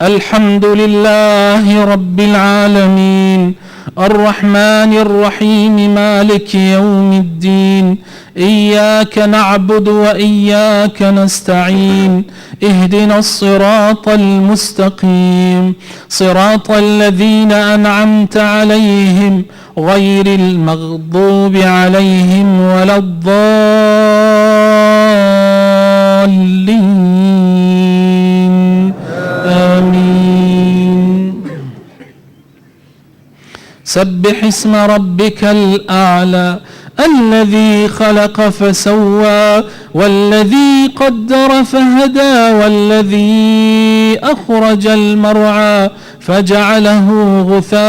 الحمد لله رب العالمين الرحمن الرحيم مالك يوم الدين إياك نعبد وإياك نستعين اهدنا الصراط المستقيم صراط الذين أنعمت عليهم غير المغضوب عليهم ولا الضالين آمين. سبح اسم ربك الأعلى الذي خلق فسوى والذي قدر فهدى والذي أخرج المرعى فجعله غثاء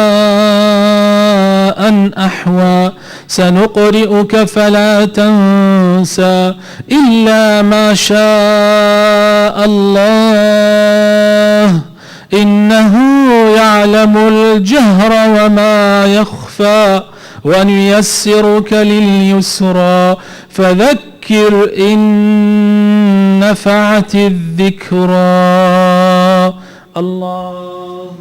أحوى سنقرئك فلا تنسى إلا ما شاء الله إنه يعلم الجهر وما يخفى ونيسرك لليسرى فذكر إن نفعت الذكرى. الله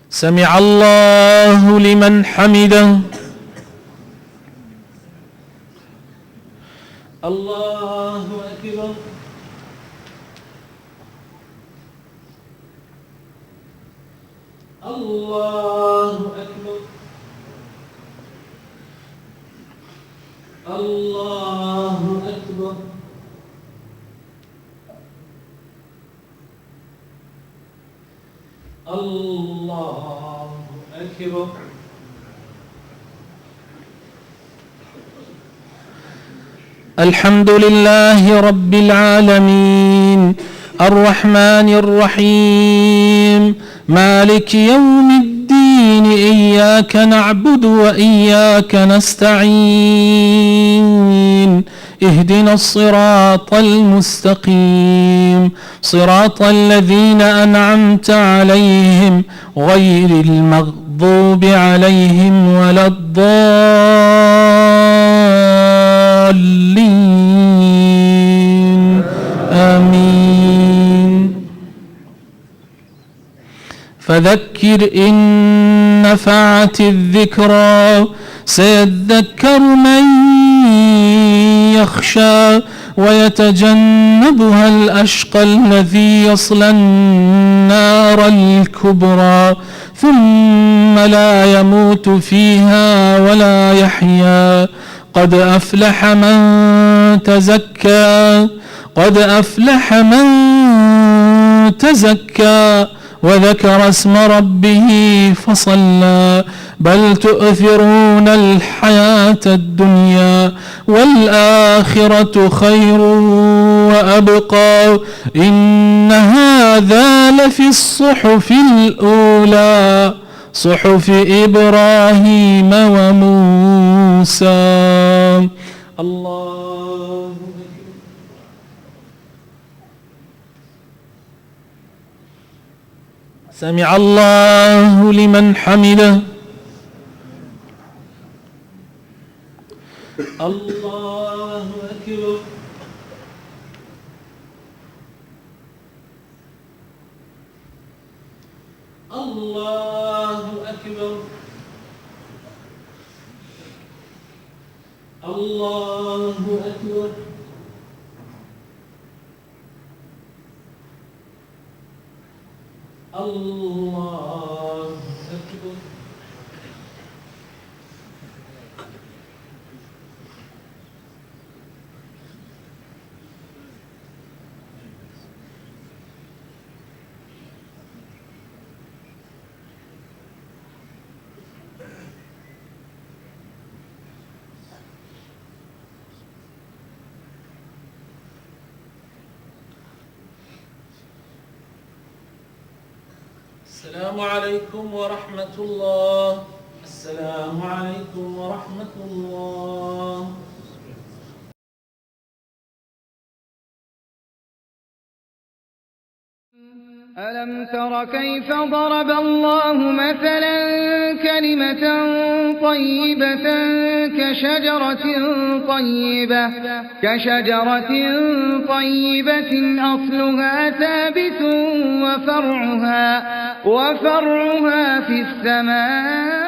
سمع الله لمن حمده. الله أكبر. الله أكبر. الله أكبر. الله أكبر. الحمد لله رب العالمين الرحمن الرحيم مالك يوم الدين إياك نعبد وإياك نستعين اهدنا الصراط المستقيم صراط الذين أنعمت عليهم غير المغضوب عليهم ولا الضالين آمين. فذكر إن نفعت الذكرى سيذكر من يخشى ويتجنبها الأشقى الذي يصلى النار الكبرى ثم لا يموت فيها ولا يحيا قد أفلح من تزكى قد أفلح من تزكى وذكر اسم ربه فصلى بل تؤثرون الحياة الدنيا والآخرة خير وأبقى إن هذا لفي الصحف الأولى صحف إبراهيم وموسى. الله سمع الله لمن حمده. الله أكبر. الله أكبر. الله أكبر. الله أكبر. السلام عليكم ورحمة الله. السلام عليكم ورحمة الله. ألم تر كيف ضرب الله مثلا كلمة طيبة كشجرة طيبة أصلها ثابت وفرعها في السماء